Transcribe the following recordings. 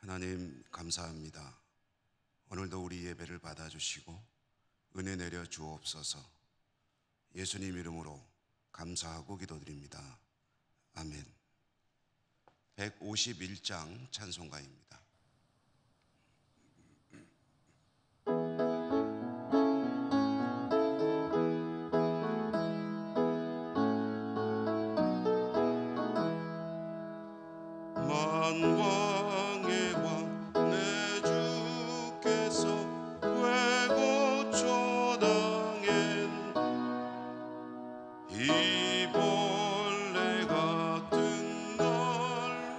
하나님 감사합니다. 오늘도 우리 예배를 받아주시고 은혜 내려 주옵소서. 예수님 이름으로 감사하고 기도드립니다. 아멘. 151장 찬송가입니다. 만왕의 왕 내 주께서 외고초 당엔 이 벌레 같은 날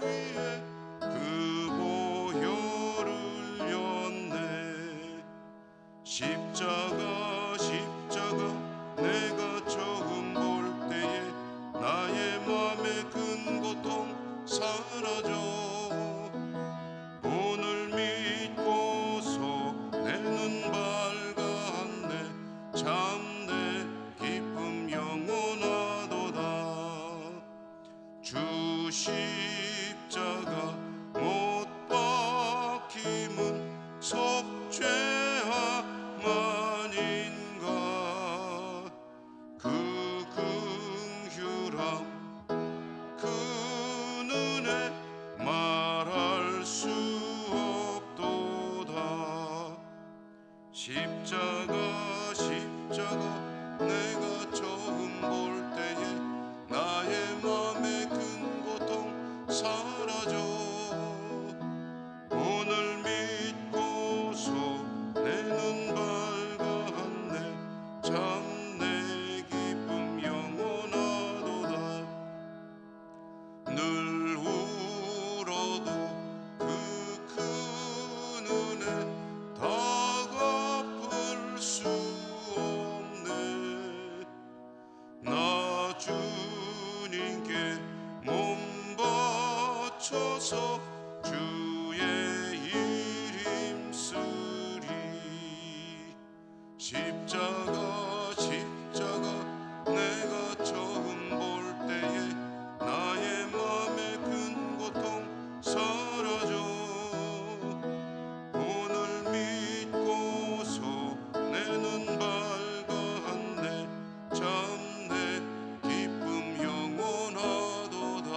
위해 그 보혈을 렸네. 십자가 내가 처음 볼 때에 나의 맘의 큰 고통 사라져. 오늘 믿고서 내 눈 밝았네. 참 내 기쁨 영원하도다. 주 십자가 못 박힘은 속죄함아닌가. 그 긍휼함 그 은혜 말할 수 없도다. 십자가 내가 처음 볼 때에 나의 맘의 큰 고통 사라져. 오늘 믿고서 내 눈 밝았네. 참 내 기쁨 영원하도다. 늘 울어도 그 큰 은혜 다 갚을 수 없네. 나 주님께 몸 바쳐서 주의 일 힘쓰리. 십자가 내가 처음 볼 때에 나의 맘의 큰 고통 사라져. 오늘 믿고서 내 눈 밝았네. 참 내 기쁨 영원하도다.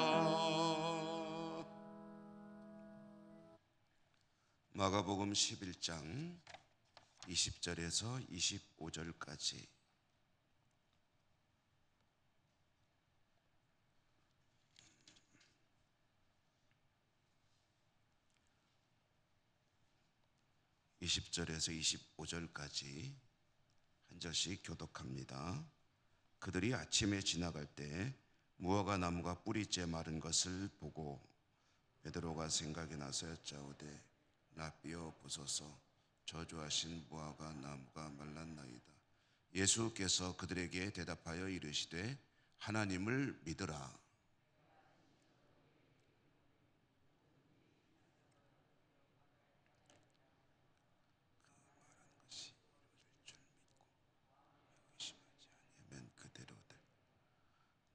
마가복음 11장 20절에서 25절까지. (20절에서 25절까지) 한 절씩 교독합니다. 그들이 아침에 지나갈 때 무화과 나무가 뿌리째 마른 것을 보고 베드로가 생각이 나서 여짜오되 라삐어 보소서, 저주하신 무화과 나무가 말랐나이다. 예수께서 그들에게 대답하여 이르시되 하나님을 믿으라.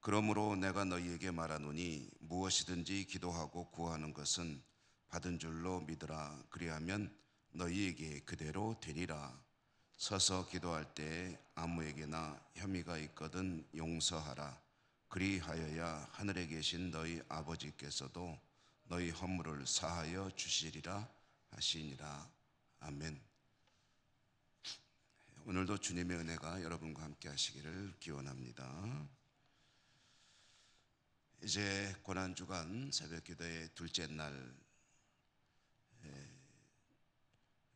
그러므로 내가 너희에게 말하노니 무엇이든지 기도하고 구하는 것은 받은 줄로 믿으라. 그리하면 너희에게 그대로 되리라. 서서 기도할 때 아무에게나 혐의가 있거든 용서하라. 그리하여야 하늘에 계신 너희 아버지께서도 너희 허물을 사하여 주시리라 하시니라. 아멘. 오늘도 주님의 은혜가 여러분과 함께 하시기를 기원합니다. 이제 고난주간 새벽기도의 둘째 날,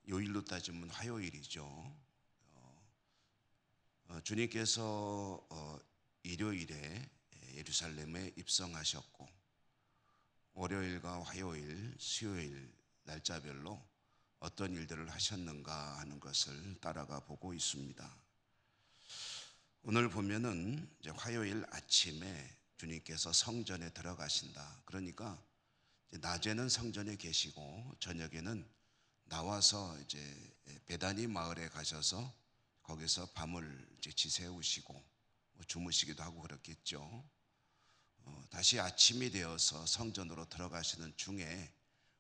요일로 따지면 화요일이죠. 주님께서 일요일에 예루살렘에 입성하셨고 월요일과 화요일, 수요일 날짜별로 어떤 일들을 하셨는가 하는 것을 따라가 보고 있습니다. 오늘 보면은 이제 화요일 아침에 주님께서 성전에 들어가신다. 그러니까 이제 낮에는 성전에 계시고 저녁에는 나와서 이제 베다니 마을에 가셔서 거기서 밤을 이제 지새우시고 뭐 주무시기도 하고 그렇겠죠. 다시 아침이 되어서 성전으로 들어가시는 중에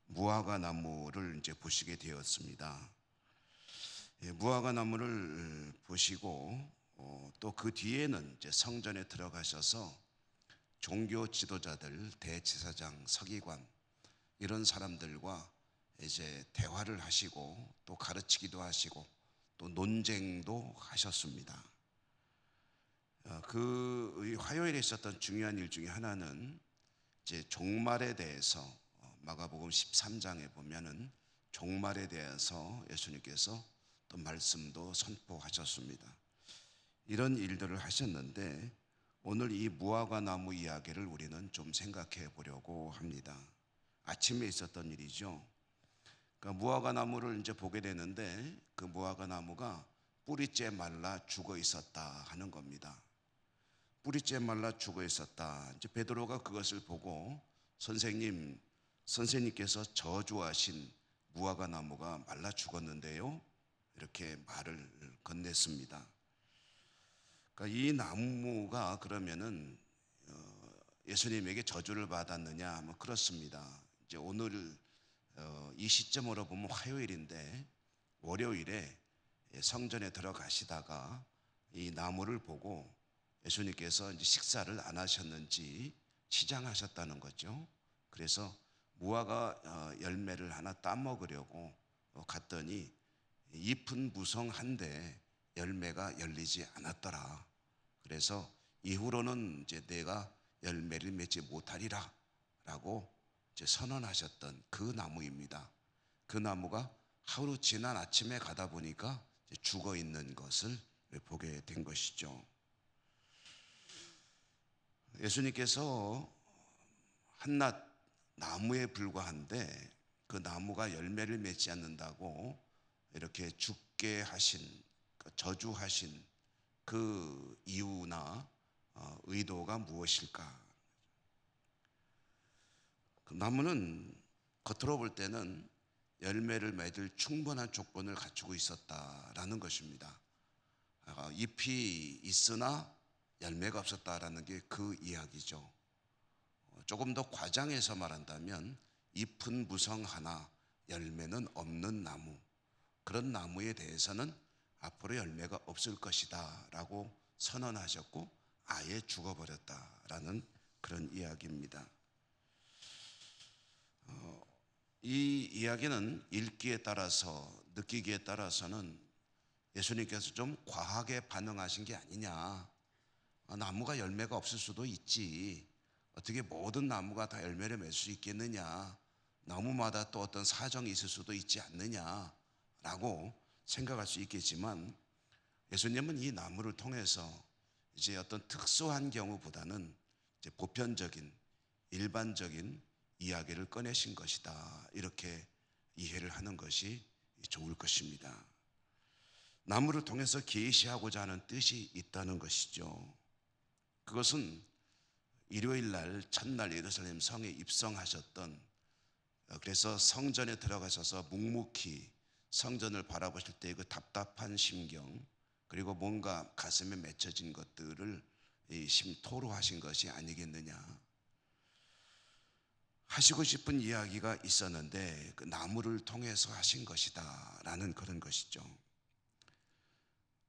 무화과 나무를 이제 보시게 되었습니다. 무화과 나무를 보시고 또 그 뒤에는 이제 성전에 들어가셔서 종교 지도자들, 대제사장, 서기관 이런 사람들과 이제 대화를 하시고 또 가르치기도 하시고 또 논쟁도 하셨습니다. 그 화요일에 있었던 중요한 일 중에 하나는 이제 종말에 대해서 마가복음 13장에 보면은 종말에 대해서 예수님께서 또 말씀도 선포하셨습니다. 이런 일들을 하셨는데 오늘 이 무화과 나무 이야기를 우리는 좀 생각해 보려고 합니다. 아침에 있었던 일이죠. 그러니까 무화과 나무를 이제 보게 되는데 그 무화과 나무가 뿌리째 말라 죽어 있었다 하는 겁니다. 뿌리째 말라 죽어 있었다. 이제 베드로가 그것을 보고 선생님께서 저주하신 무화과 나무가 말라 죽었는데요. 이렇게 말을 건넸습니다. 그러니까 이 나무가 그러면은 예수님에게 저주를 받았느냐? 뭐 그렇습니다. 이제 오늘 이 시점으로 보면 화요일인데 월요일에 성전에 들어가시다가 이 나무를 보고 예수님께서 이제 식사를 안 하셨는지 시장하셨다는 거죠. 그래서 무화과 열매를 하나 따먹으려고 갔더니 잎은 무성한데 열매가 열리지 않았더라. 그래서 이후로는 이제 내가 열매를 맺지 못하리라 라고 이제 선언하셨던 그 나무입니다. 그 나무가 하루 지난 아침에 가다 보니까 죽어 있는 것을 보게 된 것이죠. 예수님께서 한낱 나무에 불과한데 그 나무가 열매를 맺지 않는다고 이렇게 죽게 하신, 저주하신 그 이유나 의도가 무엇일까? 그 나무는 겉으로 볼 때는 열매를 맺을 충분한 조건을 갖추고 있었다라는 것입니다. 잎이 있으나 열매가 없었다라는 게 그 이야기죠. 조금 더 과장해서 말한다면 잎은 무성하나 열매는 없는 나무, 그런 나무에 대해서는 앞으로 열매가 없을 것이다 라고 선언하셨고 아예 죽어버렸다라는 그런 이야기입니다. 이 이야기는 읽기에 따라서, 느끼기에 따라서는 예수님께서 좀 과하게 반응하신 게 아니냐. 나무가 열매가 없을 수도 있지. 어떻게 모든 나무가 다 열매를 맺을 수 있겠느냐. 나무마다 또 어떤 사정이 있을 수도 있지 않느냐라고 생각할 수 있겠지만 예수님은 이 나무를 통해서 이제 어떤 특수한 경우보다는 이제 보편적인, 일반적인 이야기를 꺼내신 것이다. 이렇게 이해를 하는 것이 좋을 것입니다. 나무를 통해서 계시하고자 하는 뜻이 있다는 것이죠. 그것은 일요일 날 첫날 예루살렘 성에 입성하셨던, 그래서 성전에 들어가셔서 묵묵히 성전을 바라보실 때 그 답답한 심경, 그리고 뭔가 가슴에 맺혀진 것들을 토로하신 것이 아니겠느냐. 하시고 싶은 이야기가 있었는데 그 나무를 통해서 하신 것이다 라는 그런 것이죠.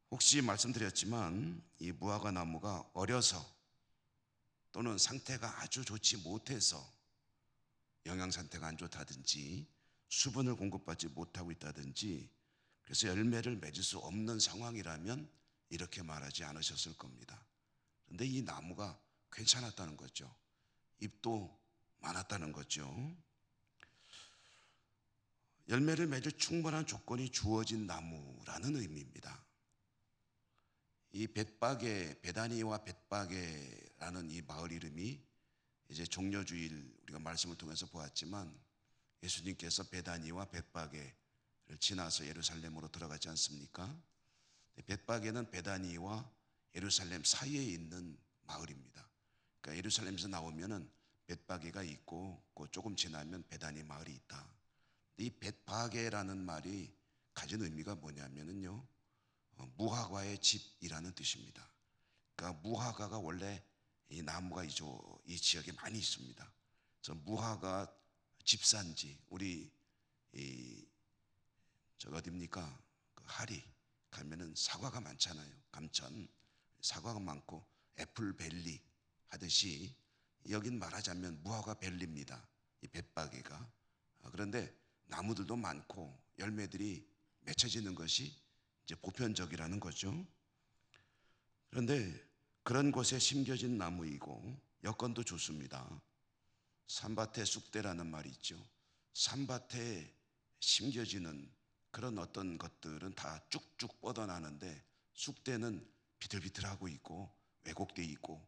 혹시 말씀드렸지만 이 무화과 나무가 어려서 또는 상태가 아주 좋지 못해서, 영양 상태가 안 좋다든지 수분을 공급받지 못하고 있다든지 그래서 열매를 맺을 수 없는 상황이라면 이렇게 말하지 않으셨을 겁니다. 그런데 이 나무가 괜찮았다는 거죠. 잎도 많았다는 거죠. 열매를 맺을 충분한 조건이 주어진 나무라는 의미입니다. 이 베다니와 벳바게라는 이 마을 이름이 이제 종려주일 우리가 말씀을 통해서 보았지만 예수님께서 베다니와 벳바게를 지나서 예루살렘으로 들어가지 않습니까? 벳바게는 베다니와 예루살렘 사이에 있는 마을입니다. 그러니까 예루살렘에서 나오면은 벳바게가 있고 그 조금 지나면 베다니 마을이 있다. 이 벳바게라는 말이 가진 의미가 뭐냐면은요, 무화과의 집이라는 뜻입니다. 그러니까 무화과가 원래 이 나무가 이 지역에 많이 있습니다. 그래서 무화과 집산지, 우리 저 어딥니까? 그 하리 가면은 사과가 많잖아요. 감천 사과가 많고 애플밸리 하듯이 여긴 말하자면 무화과 밸리입니다. 이 벳바개가. 그런데 나무들도 많고 열매들이 맺혀지는 것이 이제 보편적이라는 거죠. 그런데 그런 곳에 심겨진 나무이고 여건도 좋습니다. 산밭의 쑥대라는 말이 있죠. 산밭에 심겨지는 그런 어떤 것들은 다 쭉쭉 뻗어나는데 쑥대는 비틀비틀하고 있고 왜곡되어 있고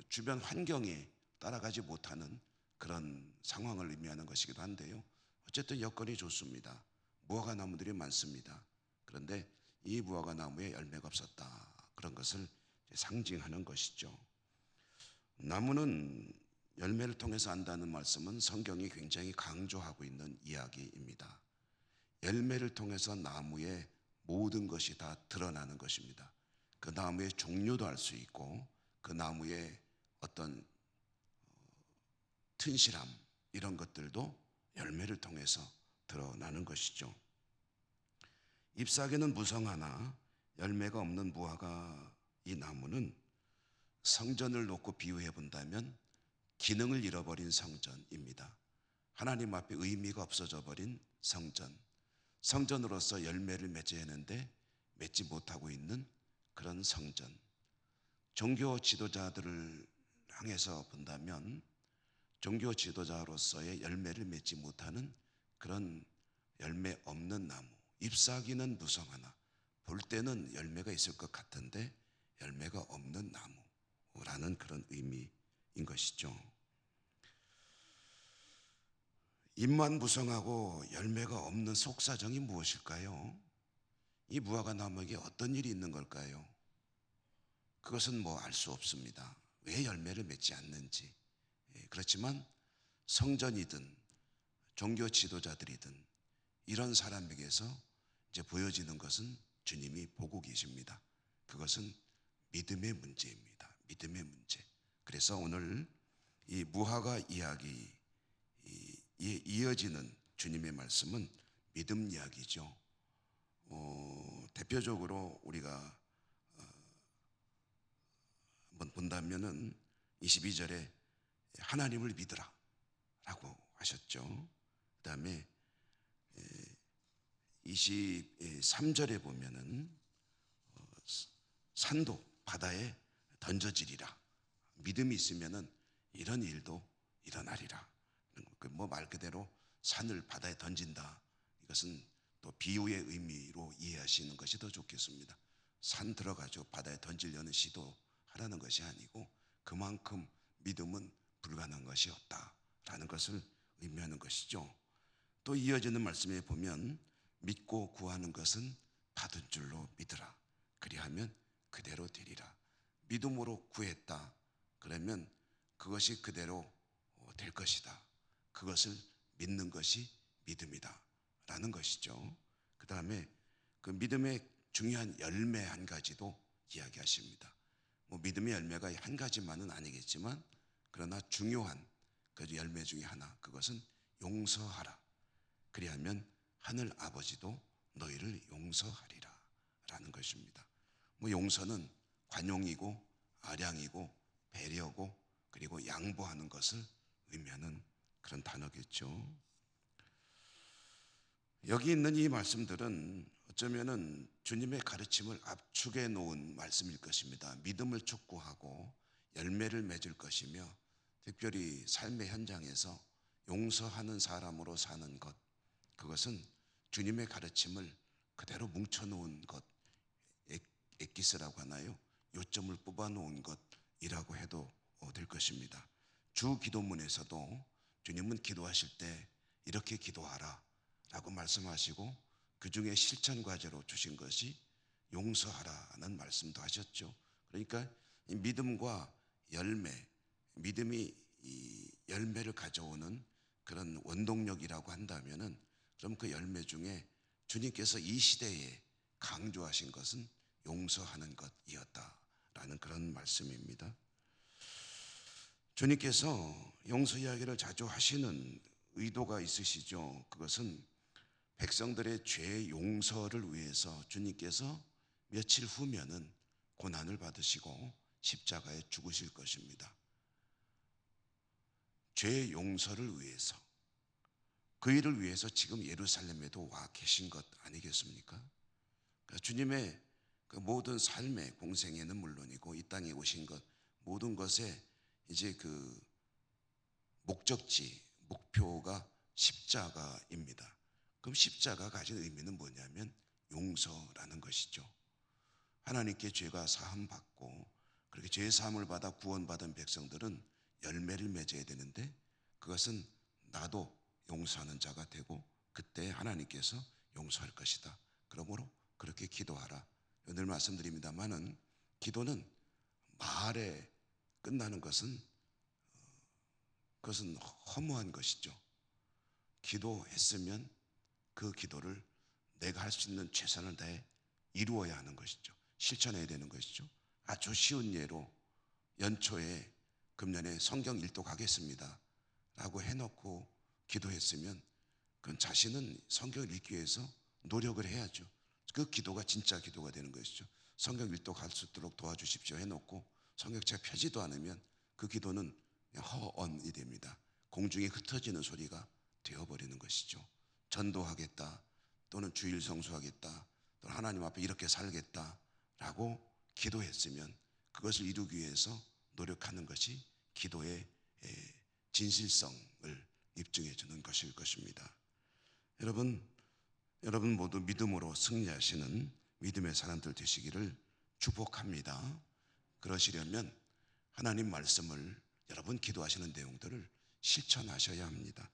주변 환경에 따라가지 못하는 그런 상황을 의미하는 것이기도 한데요. 어쨌든 여건이 좋습니다. 무화과 나무들이 많습니다. 그런데 이 무화과 나무에 열매가 없었다. 그런 것을 상징하는 것이죠. 나무는 열매를 통해서 안다는 말씀은 성경이 굉장히 강조하고 있는 이야기입니다. 열매를 통해서 나무의 모든 것이 다 드러나는 것입니다. 그 나무의 종류도 알 수 있고 그 나무의 어떤 튼실함 이런 것들도 열매를 통해서 드러나는 것이죠. 잎사귀는 무성하나 열매가 없는 무화과 이 나무는 성전을 놓고 비유해 본다면 기능을 잃어버린 성전입니다. 하나님 앞에 의미가 없어져 버린 성전, 성전으로서 열매를 맺어야 하는데 맺지 못하고 있는 그런 성전. 종교 지도자들을 향해서 본다면 종교 지도자로서의 열매를 맺지 못하는 그런 열매 없는 나무, 잎사귀는 무성하나 볼 때는 열매가 있을 것 같은데 열매가 없는 나무라는 그런 의미인 것이죠. 잎만 무성하고 열매가 없는 속사정이 무엇일까요? 이 무화과 나무에게 어떤 일이 있는 걸까요? 그것은 뭐 알 수 없습니다. 왜 열매를 맺지 않는지. 그렇지만 성전이든 종교 지도자들이든 이런 사람에게서 이제 보여지는 것은 주님이 보고 계십니다. 그것은 믿음의 문제입니다. 믿음의 문제. 그래서 오늘 이 무화과 이야기에 이어지는 주님의 말씀은 믿음 이야기죠. 대표적으로 우리가 한번 본다면은 22절에 하나님을 믿으라 라고 하셨죠. 그 다음에 23절에 보면은 산도 바다에 던져지리라. 믿음이 있으면은 이런 일도 일어나리라. 뭐 말 그대로 산을 바다에 던진다. 이것은 또 비유의 의미로 이해하시는 것이 더 좋겠습니다. 산 들어가죠. 바다에 던지려는 시도하라는 것이 아니고 그만큼 믿음은 불가능한 것이 없다라는 것을 의미하는 것이죠. 또 이어지는 말씀에 보면 믿고 구하는 것은 받은 줄로 믿으라. 그리하면 그대로 되리라. 믿음으로 구했다. 그러면 그것이 그대로 될 것이다. 그것을 믿는 것이 믿음이다 라는 것이죠. 그 다음에 그 믿음의 중요한 열매 한 가지도 이야기하십니다. 뭐 믿음의 열매가 한 가지만은 아니겠지만 그러나 중요한 그 열매 중에 하나, 그것은 용서하라. 그리하면 하늘 아버지도 너희를 용서하리라 라는 것입니다. 뭐 용서는 관용이고 아량이고 배려고 그리고 양보하는 것을 의미하는 그런 단어겠죠. 여기 있는 이 말씀들은 어쩌면은 주님의 가르침을 압축해 놓은 말씀일 것입니다. 믿음을 촉구하고 열매를 맺을 것이며 특별히 삶의 현장에서 용서하는 사람으로 사는 것, 그것은 주님의 가르침을 그대로 뭉쳐놓은 것, 엑기스라고 하나요? 요점을 뽑아놓은 것이라고 해도 될 것입니다. 주 기도문에서도 주님은 기도하실 때 이렇게 기도하라 라고 말씀하시고 그 중에 실천 과제로 주신 것이 용서하라는 말씀도 하셨죠. 그러니까 이 믿음과 열매, 믿음이 이 열매를 가져오는 그런 원동력이라고 한다면은 그럼 그 열매 중에 주님께서 이 시대에 강조하신 것은 용서하는 것이었다라는 그런 말씀입니다. 주님께서 용서 이야기를 자주 하시는 의도가 있으시죠. 그것은 백성들의 죄 용서를 위해서 주님께서 며칠 후면은 고난을 받으시고 십자가에 죽으실 것입니다. 죄 용서를 위해서, 그 일을 위해서 지금 예루살렘에도 와 계신 것 아니겠습니까? 그러니까 주님의 그 모든 삶의 공생애는 물론이고 이 땅에 오신 것 모든 것에 이제 그 목적지, 목표가 십자가입니다. 그럼 십자가 가진 의미는 뭐냐면 용서라는 것이죠. 하나님께 죄가 사함 받고 그렇게 죄 사함을 받아 구원받은 백성들은 열매를 맺어야 되는데 그것은 나도 용서하는 자가 되고 그때 하나님께서 용서할 것이다. 그러므로 그렇게 기도하라. 늘 말씀드립니다만은 기도는 말에 끝나는 것은 그것은 허무한 것이죠. 기도했으면 그 기도를 내가 할 수 있는 최선을 다해 이루어야 하는 것이죠. 실천해야 되는 것이죠. 아주 쉬운 예로 연초에 금년에 성경 일독 하겠습니다 라고 해놓고 기도했으면 그건 자신은 성경을 읽기 위해서 노력을 해야죠. 그 기도가 진짜 기도가 되는 것이죠. 성경 일독 할 수 있도록 도와주십시오 해놓고 성경책 펴지도 않으면 그 기도는 그냥 허언이 됩니다. 공중에 흩어지는 소리가 되어버리는 것이죠. 전도하겠다 또는 주일 성수하겠다 또는 하나님 앞에 이렇게 살겠다라고 기도했으면 그것을 이루기 위해서 노력하는 것이 기도의 진실성을 입증해 주는 것일 것입니다. 여러분 모두 믿음으로 승리하시는 믿음의 사람들 되시기를 축복합니다. 그러시려면 하나님 말씀을 여러분 기도하시는 내용들을 실천하셔야 합니다.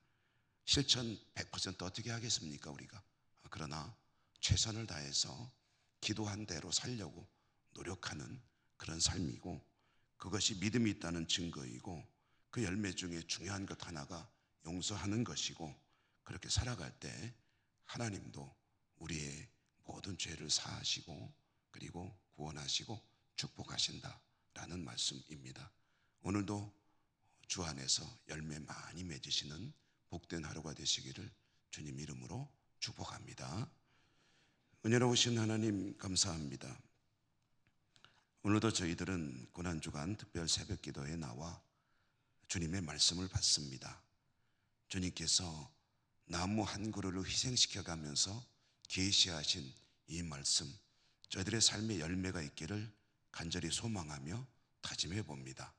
실천 100% 어떻게 하겠습니까 우리가? 그러나 최선을 다해서 기도한 대로 살려고 노력하는 그런 삶이고 그것이 믿음이 있다는 증거이고 그 열매 중에 중요한 것 하나가 용서하는 것이고 그렇게 살아갈 때 하나님도 우리의 모든 죄를 사하시고 그리고 구원하시고 축복하신다라는 말씀입니다. 오늘도 주 안에서 열매 많이 맺으시는 복된 하루가 되시기를 주님 이름으로 축복합니다. 은혜로우신 하나님 감사합니다. 오늘도 저희들은 고난주간 특별 새벽기도에 나와 주님의 말씀을 받습니다. 주님께서 나무 한 그루를 희생시켜 가면서 계시하신 이 말씀 저희들의 삶의 열매가 있기를 간절히 소망하며 다짐해 봅니다.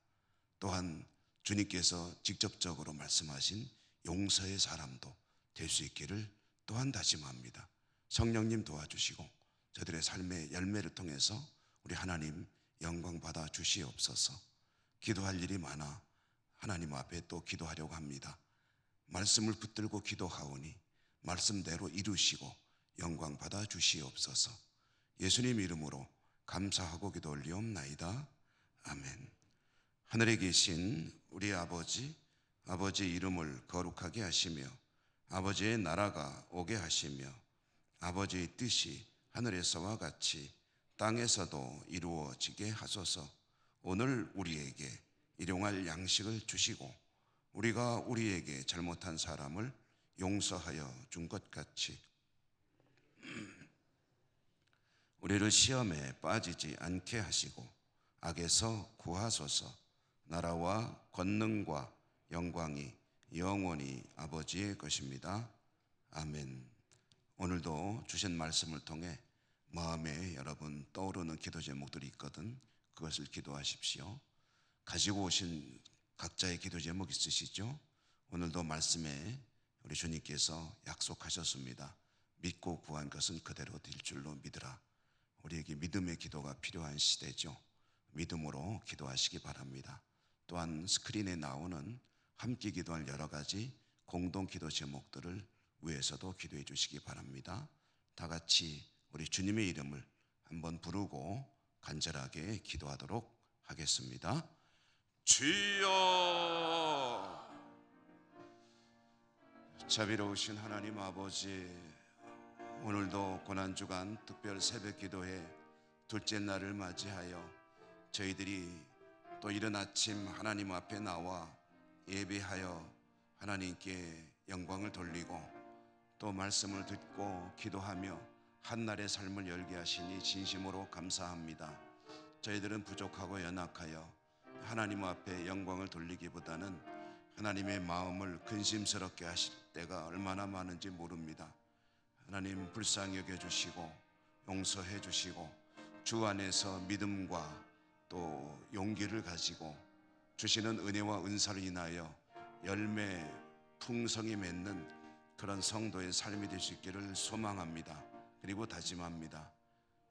또한 주님께서 직접적으로 말씀하신 용서의 사람도 될 수 있기를 또한 다짐합니다. 성령님 도와주시고 저들의 삶의 열매를 통해서 우리 하나님 영광 받아 주시옵소서. 기도할 일이 많아 하나님 앞에 또 기도하려고 합니다. 말씀을 붙들고 기도하오니 말씀대로 이루시고 영광 받아 주시옵소서. 예수님 이름으로 감사하고 기도 올리옵나이다. 아멘. 하늘에 계신 우리 아버지 이름을 거룩하게 하시며 아버지의 나라가 오게 하시며 아버지의 뜻이 하늘에서와 같이 땅에서도 이루어지게 하소서. 오늘 우리에게 일용할 양식을 주시고 우리가 우리에게 잘못한 사람을 용서하여 준 것 같이 우리를 시험에 빠지지 않게 하시고 악에서 구하소서. 나라와 권능과 영광이 영원히 아버지의 것입니다. 아멘. 오늘도 주신 말씀을 통해 마음에 여러분 떠오르는 기도 제목들이 있거든 그것을 기도하십시오. 가지고 오신 각자의 기도 제목 있으시죠? 오늘도 말씀에 우리 주님께서 약속하셨습니다. 믿고 구한 것은 그대로 될 줄로 믿으라. 우리에게 믿음의 기도가 필요한 시대죠. 믿음으로 기도하시기 바랍니다. 또한 스크린에 나오는 함께 기도할 여러 가지 공동 기도 제목들을 위해서도 기도해 주시기 바랍니다. 다 같이 우리 주님의 이름을 한번 부르고 간절하게 기도하도록 하겠습니다. 주여. 자비로우신 하나님 아버지, 오늘도 고난주간 특별 새벽 기도회 둘째 날을 맞이하여 저희들이 또 이른 아침 하나님 앞에 나와 예배하여 하나님께 영광을 돌리고 또 말씀을 듣고 기도하며 한날의 삶을 열게 하시니 진심으로 감사합니다. 저희들은 부족하고 연약하여 하나님 앞에 영광을 돌리기보다는 하나님의 마음을 근심스럽게 하실 때가 얼마나 많은지 모릅니다. 하나님 불쌍히 여겨주시고 용서해 주시고 주 안에서 믿음과 또 용기를 가지고 주시는 은혜와 은사를 인하여 열매 풍성히 맺는 그런 성도의 삶이 될 수 있기를 소망합니다. 그리고 다짐합니다.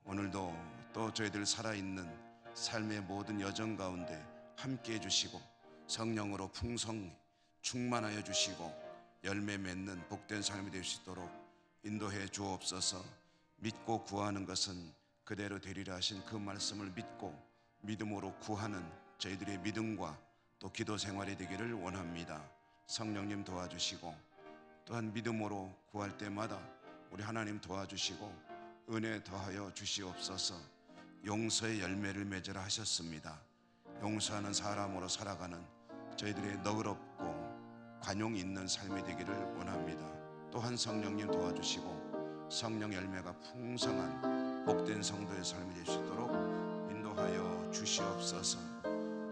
오늘도 또 저희들 살아있는 삶의 모든 여정 가운데 함께 해주시고 성령으로 풍성 충만하여 주시고 열매 맺는 복된 삶이 될 수 있도록 인도해 주옵소서. 믿고 구하는 것은 그대로 되리라 하신 그 말씀을 믿고 믿음으로 구하는 저희들의 믿음과 또 기도 생활이 되기를 원합니다. 성령님 도와주시고 또한 믿음으로 구할 때마다 우리 하나님 도와주시고 은혜 더하여 주시옵소서. 용서의 열매를 맺으라 하셨습니다. 용서하는 사람으로 살아가는 저희들의 너그럽고 관용 있는 삶이 되기를 원합니다. 또한 성령님 도와주시고 성령 열매가 풍성한 복된 성도의 삶이 될 수 있도록 인도하여 주시옵소서.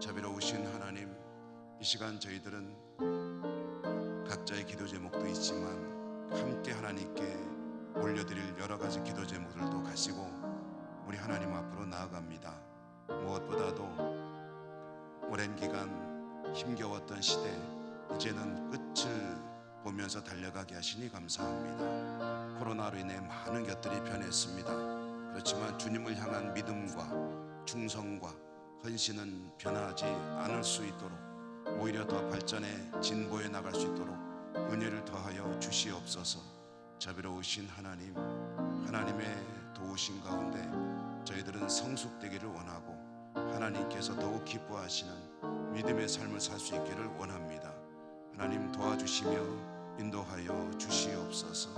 자비로우신 하나님, 이 시간 저희들은 각자의 기도 제목도 있지만 함께 하나님께 올려드릴 여러 가지 기도 제목들도 가지고 우리 하나님 앞으로 나아갑니다. 무엇보다도 오랜 기간 힘겨웠던 시대 이제는 끝을 보면서 달려가게 하시니 감사합니다. 코로나로 인해 많은 것들이 변했습니다. 그렇지만 주님을 향한 믿음과 충성과 헌신은 변하지 않을 수 있도록 오히려 더 발전해 진보해 나갈 수 있도록 은혜를 더하여 주시옵소서. 자비로우신 하나님, 하나님의 도우신 가운데 저희들은 성숙되기를 원하고 하나님께서 더욱 기뻐하시는 믿음의 삶을 살 수 있기를 원합니다. 하나님 도와주시며 인도하여 주시옵소서.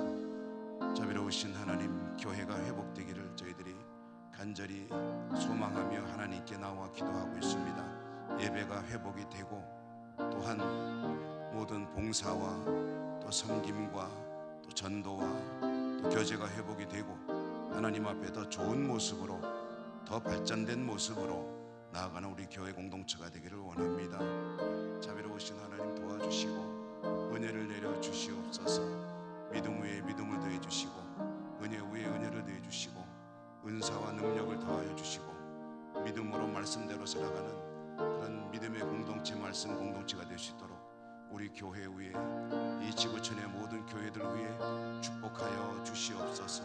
자비로우신 하나님, 교회가 회복되기를 저희들이 간절히 소망하며 하나님께 나와 기도하고 있습니다. 예배가 회복이 되고 또한 모든 봉사와 또 섬김과 또 전도와 또 교제가 회복이 되고 하나님 앞에 더 좋은 모습으로 더 발전된 모습으로 나아가는 우리 교회 공동체가 되기를 원합니다. 자비로우신 하나님 도와주시고 은혜를 내려 주시옵소서. 믿음 위에 믿음을 더해 주시고 은혜 위에 은혜를 더해 주시고 은사와 능력을 더하여 주시고 믿음으로 말씀대로 살아가는 그런 믿음의 공동체, 말씀 공동체가 될 수 있도록 우리 교회 위에 이 지구촌의 모든 교회들 위에 축복하여 주시옵소서.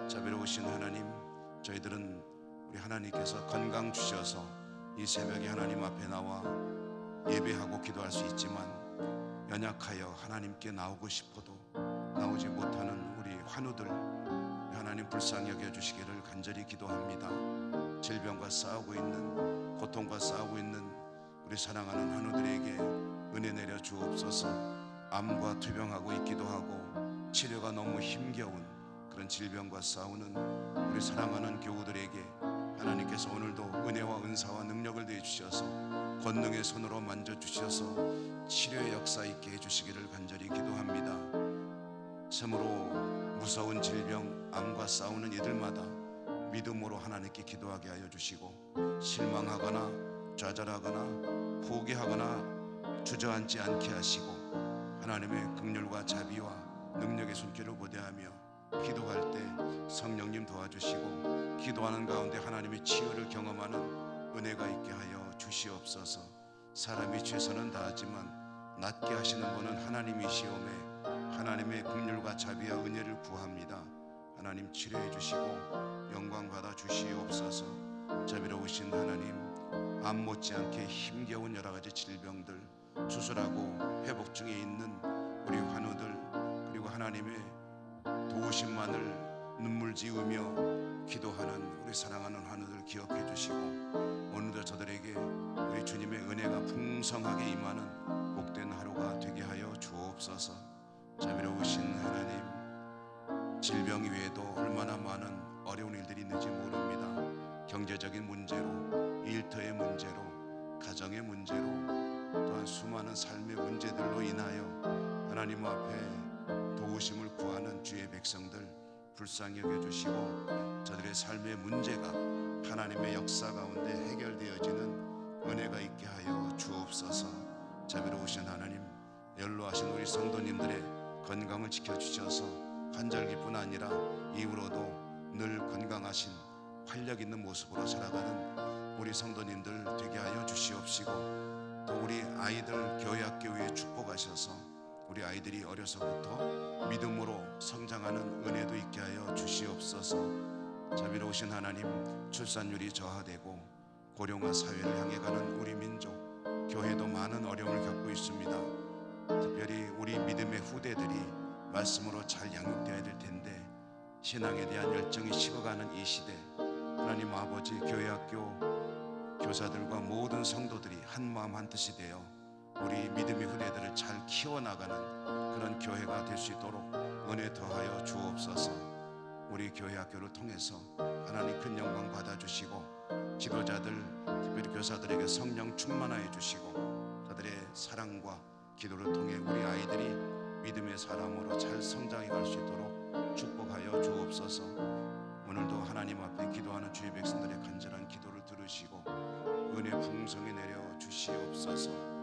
자비로우신 하나님, 저희들은 우리 하나님께서 건강 주셔서 이 새벽에 하나님 앞에 나와 예배하고 기도할 수 있지만 연약하여 하나님께 나오고 싶어도 나오지 못하는 우리 환우들 하나님 불쌍히 여겨주시기를 간절히 기도합니다. 질병과 싸우고 있는, 고통과 싸우고 있는 우리 사랑하는 환우들에게 은혜 내려 주옵소서. 암과 투병하고 있기도 하고 치료가 너무 힘겨운 그런 질병과 싸우는 우리 사랑하는 교우들에게 하나님께서 오늘도 은혜와 은사와 능력을 더해 주셔서 권능의 손으로 만져주셔서 치료의 역사 있게 해주시기를 간절히 기도합니다. 참으로 무서운 질병, 암과 싸우는 이들마다 믿음으로 하나님께 기도하게 하여 주시고 실망하거나 좌절하거나 포기하거나 주저앉지 않게 하시고 하나님의 긍휼과 자비와 능력의 손길을 고대하며 기도할 때 성령님 도와주시고 기도하는 가운데 하나님의 치유를 경험하는 은혜가 있게 하여 주시옵소서. 사람이 최선은 다하지만 낫게 하시는 분은 하나님이시오매 하나님의 긍휼과 자비와 은혜를 구합니다. 하나님 치료해 주시고 영광 받아 주시옵소서. 자비로우신 하나님, 암 못지않게 힘겨운 여러 가지 질병들 수술하고 회복 중에 있는 우리 환우들 그리고 하나님의 도우심만을 눈물 지으며 기도하는 우리 사랑하는 환우들 기억해 주시고 오늘도 저들에게 우리 주님의 은혜가 풍성하게 임하는 복된 하루가 되게 하여 주옵소서. 자비로우신 하나님, 질병 외에도 얼마나 많은 어려운 일들이 있는지 모릅니다. 경제적인 문제로, 일터의 문제로, 가정의 문제로 또한 수많은 삶의 문제들로 인하여 하나님 앞에 도우심을 구하는 주의 백성들 불쌍히 여겨주시고 저들의 삶의 문제가 하나님의 역사 가운데 해결되어지는 은혜가 있게 하여 주옵소서. 자비로우신 하나님, 연로하신 우리 성도님들의 건강을 지켜주셔서 환절기뿐 아니라 이후로도 늘 건강하신 활력 있는 모습으로 살아가는 우리 성도님들 되게 하여 주시옵시고, 또 우리 아이들 교회학교 위에 축복하셔서 우리 아이들이 어려서부터 믿음으로 성장하는 은혜도 있게 하여 주시옵소서. 자비로우신 하나님, 출산율이 저하되고 고령화 사회를 향해 가는 우리 민족, 교회도 많은 어려움을 겪고 있습니다. 특별히 우리 믿음의 후대들이 말씀으로 잘 양육되어야 될 텐데 신앙에 대한 열정이 식어가는 이 시대, 하나님 아버지, 교회학교 교사들과 모든 성도들이 한마음 한뜻이 되어 우리 믿음의 후대들을 잘 키워나가는 그런 교회가 될 수 있도록 은혜 더하여 주옵소서. 우리 교회학교를 통해서 하나님 큰 영광 받아주시고 지도자들, 특별히 교사들에게 성령 충만하여 주시고 저들의 사랑과 기도를 통해 우리 아이들이 믿음의 사람으로 잘 성장해 갈 수 있도록 축복하여 주옵소서. 오늘도 하나님 앞에 기도하는 주의 백성들의 간절한 기도를 들으시고 은혜 풍성히 내려 주시옵소서.